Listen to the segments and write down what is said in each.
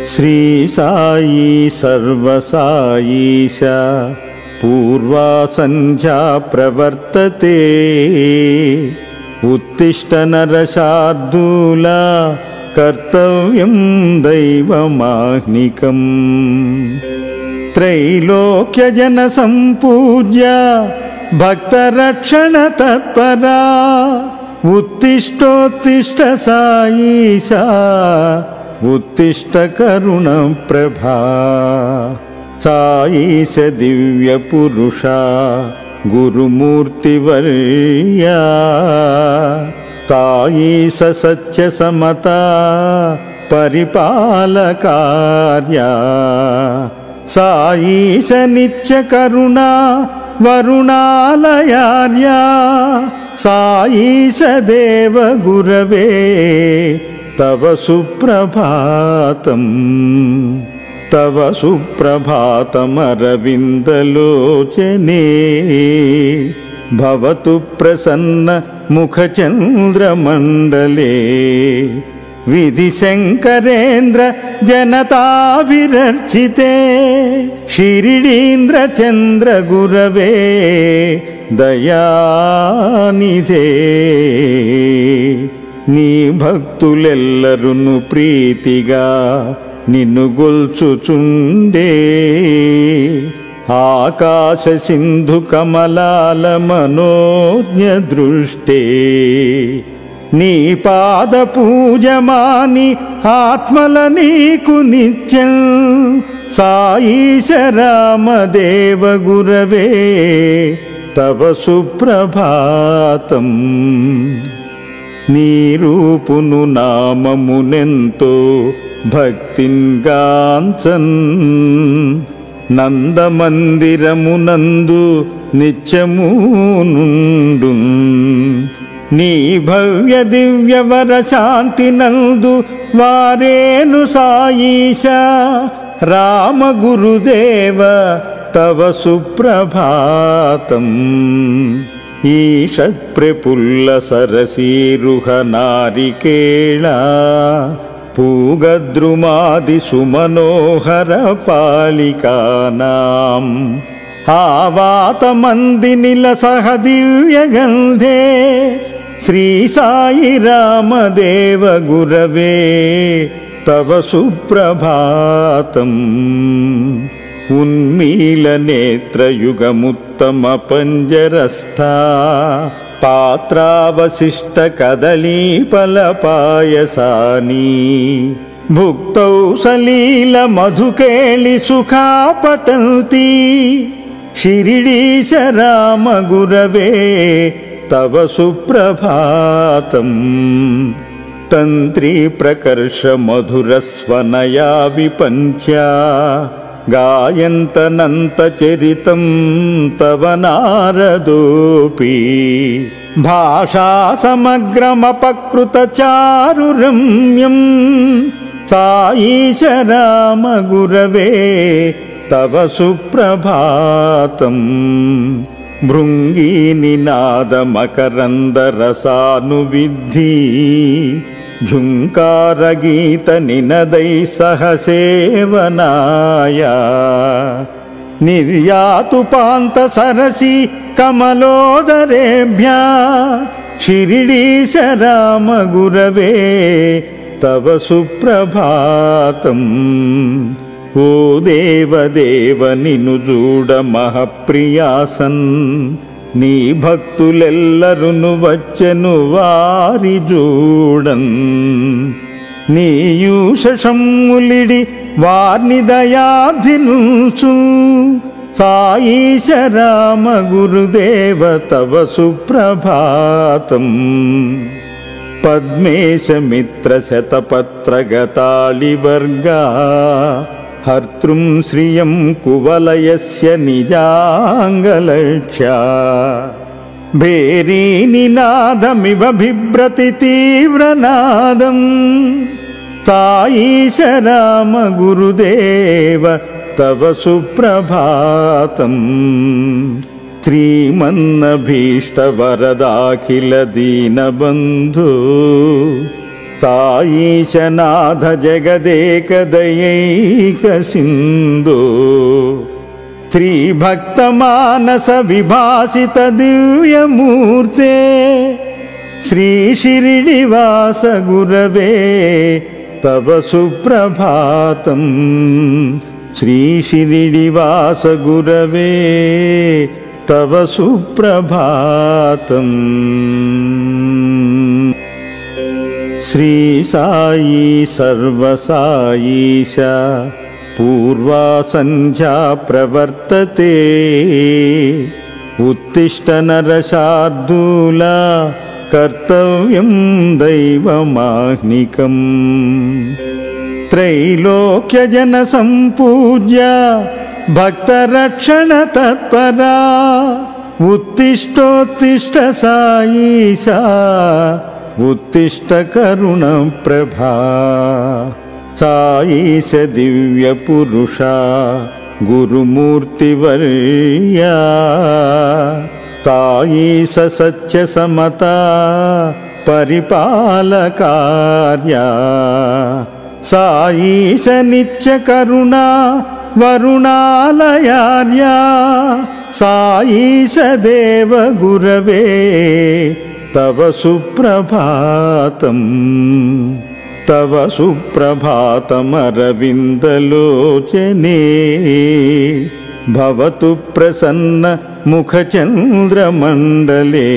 श्री साई सर्वसाईश पूर्वा संध्या प्रवर्तते उत्तिष्ठ नरशार्दूला कर्तव्यं दैवमाह्निकम् त्रैलोक्यजन सम्पूज्य भक्तरक्षण तत्परा उत्तिष्ठोत्तिष्ठ साईशा उत्तिष्ठ करुणप्रभा साईश दिव्यपुरुषा गुरुमूर्तिवर्या साईश सत्यसमता परिपालकार्या साईश नित्यकरुणा वरुणालयार्या साईश देव गुरवे तव सुप्रभातम् तव सुप्रभातमरविन्दलोचने भवतु प्रसन्न मुखचन्द्रमण्डले विधिशङ्करेन्द्र जनताभिरर्चिते शिरिडीन्द्रचन्द्र गुरवे दयानिधे నీ భక్తులెల్లరును ప్రీతిగా నిన్ను గొల్చుచుండే ఆకాశ సింధు కమలాల మనోజ్ఞ దృష్టే నీ పాద పూజమాని ఆత్మల నీకు నిత్యం సాయిశ రామదేవ గురవే తవ సుప్రభాతం నీ రూపును నామమునెంతో భక్తింగాంచన్ నందమందిరమునందు నిత్యము నుండు నీ భవ్య దివ్యవర శాంతి నందు వారేను సాయిశ రామ గురుదేవ తవ సుప్రభాతం ఈషత్ప్రపుల్ల సరసీరుహ నారికేళ పూగద్రుమాది సుమనోహర పాలికానాం ఆవాతమందినిల సహ దివ్యగంధే శ్రీ సాయి రామదేవ గురవే తవ సుప్రభాతం ఉన్మీలనేత్రయుగముత్తమ పంజరస్థా పాత్రావశిష్ట కదలీఫలపాయసాని భుక్తౌ సలీల మధుకేళి సుఖాపటంతి శిరిడీశ రామ గురవే తవ సుప్రభాతం తంత్రీ ప్రకర్ష మధురస్వనయా విపంచ్యా గాయంతనంత చరితం తవ నారదోపి భాషా సమగ్రమపకృత చారు రమ్యం సాయిశ రామ గురవే తవ సుప్రభాతం భృంగీ నినాద మకరంద రసానువిద్ధి ఝుంకార గీత నినదై సహ సేవనాయ నిర్యాతుపాంత సరసి కమలోదరేభ్యా శిరిడీశ రామ గురవే తవ సుప్రభాతం ఓ దేవదేవ నిను చూడ మహప్రియాసన్ నీ భక్తులెల్లరును వచ్చెను వారి చూడన్ నీయూషములిడి వార్ని దయాబ్ధినుచు సాయిశ రామ గురుదేవ తవ సుప్రభాతం పద్మేశ మిత్ర శతపత్రగతాళివర్గా హర్తృం శ్రియం కువలయస్య నిజాంగలక్ష్యా భేరీనినాదమివ బిభ్రతి తీవ్రనాదం సాయిశ రామ గురుదేవ తవ సుప్రభాతం శ్రీమన్నభీష్టవరదాఖిల దీనబంధు సాయీశనాథ జగదేక దయైక సింధు శ్రీ భక్త మానస విభాసిత దివ్యమూర్తే శ్రీ షిరిడివాస గురవే తవ సుప్రభాతం శ్రీ షిరిడివాస గురవే తవ సుప్రభాతం శ్రీ సాయి సర్వసాయీశ పూర్వా సంధ్యా ప్రవర్తతే ఉత్తిష్ట నరశార్దూల కర్తవ్యం దైవమాహ్నికం త్రైలోక్యజన సంపూజ్య భక్తరక్షణ తత్పరా ఉత్తిష్టోత్తిష్ట సాయీశా ఉత్తిష్ట కరుణ ప్రభా సాయీశ దివ్య పురుష గురుమూర్తివర్యా సాయీశ సత్య సమతా పరిపాలకార్యా సాయీశ నిత్య కరుణా వరుణాలయార్యా సాయీశ దేవ గురవే తవ సుప్రభాతం తవ సుప్రభాతమరవిందలోచనే భవతు ప్రసన్న ముఖచంద్రమండలే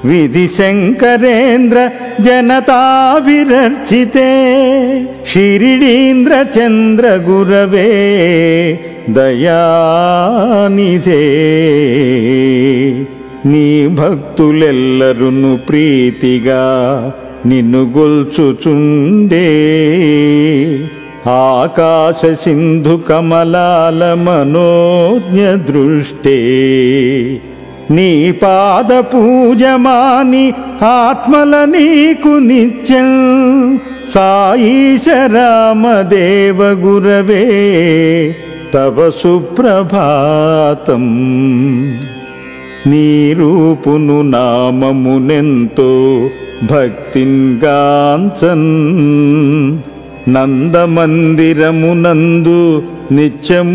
విధిశంకరేంద్ర జనతావిరర్చితే షిరిడీంద్రచంద్ర గురవే దయానిధే నీ భక్తులెల్లరును ప్రీతిగా నిన్ను గొల్చుచుండే ఆకాశ సింధు కమలాల మనోజ్ఞ దృష్టే నీ పాద పూజమాని ఆత్మల నీకు నిత్యం సాయీశ రామదేవ గురవే తవ సుప్రభాతం నీ రూపును నామమునెంతో భక్తింగాంచన్ నందమందిరమునందు నిత్యమునుండు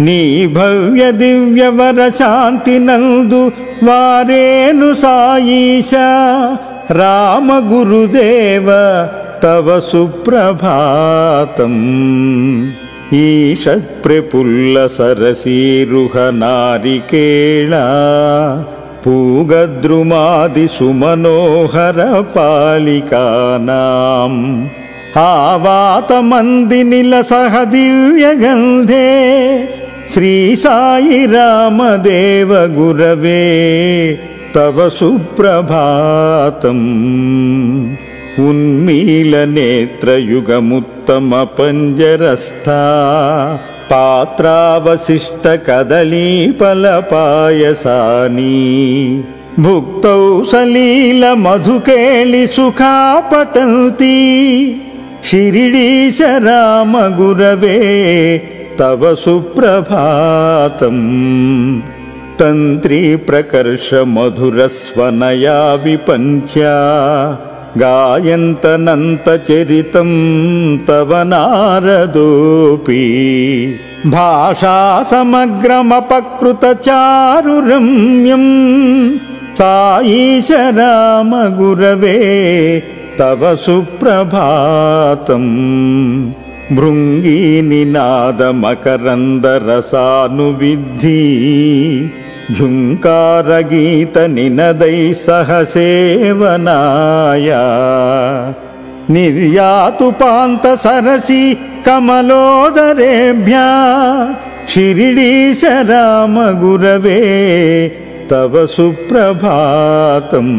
నీ భవ్య దివ్యవర శాంతి నందు వారేను సాయీశ రామ గురుదేవ తవ సుప్రభాతం ఈషత్ప్రపుల్ల సరసీరుహ నారికేళ పూగద్రుమాది సుమనోహర పాలికానాం ఆవాతమందినిల సహ దివ్యగంధే శ్రీ సాయి రామదేవ గురవే తవ సుప్రభాతం ఉన్మీల నేత్రయుగముత్తమ పంజరస్థా పాత్రావశిష్ట కదళీఫల పాయసాని భుక్తౌ సలీల మధుకేళి సుఖాపటంతి షిరిడీశ రామ గురవే తవ సుప్రభాతం తంత్రీ ప్రకర్ష మధురస్వనయా విపంచ్యా గాయంతనంత చరితం తవ నారదోపి భాషా సమగ్రమపకృత చారు రమ్యం సాయీశ రామ గురవే తవ సుప్రభాతం భృంగీని నాద మకరంద రసానువిద్ధి ఝుంకారగీత నినదై సహసేవనాయ నిర్యాతుపాంత సరసి కమలోదరేభ్య షిరిడీశ రామ గురవే తవ సుప్రభాతం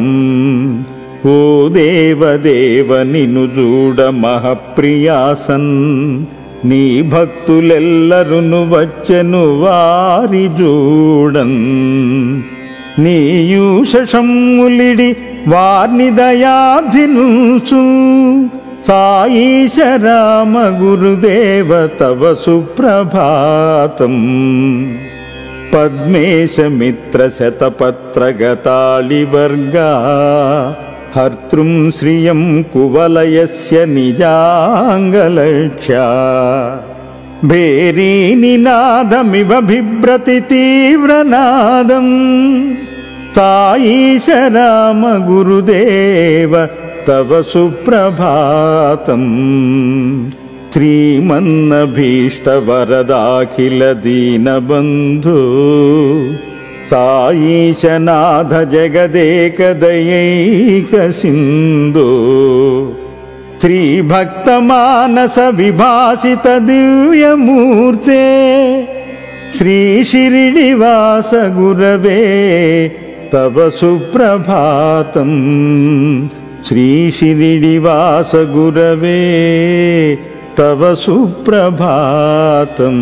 ఓ దేవదేవ నిను చూడ మహప్రియాసన్ నీ భక్తులెల్లరును వచ్చెను వారి చూడన్ నీయూషములిడి వార్ని దయాబ్ధినుచు సాయీశ రామ గురుదేవ తవ సుప్రభాతం పద్మేశమిత్రశతపత్రగతాళివర్గా హర్తృం శ్రియం కువలయస్య నిజాంగలక్ష్యా భేరీనినాదమివ బిభ్రతి తీవ్రనాదం తాయీశ రామ గురుదేవ తవ సుప్రభాతం శ్రీమన్నభీష్టవరదాఖిల దీనబంధు సాయీశనాథ జగదేక దయైక సింధు శ్రీభక్తమానస విభాసిత దివ్యమూర్తే శ్రీ షిరిడివాస గురవే తవ సుప్రభాతం శ్రీ షిరిడివాస గురవే తవ సుప్రభాతం.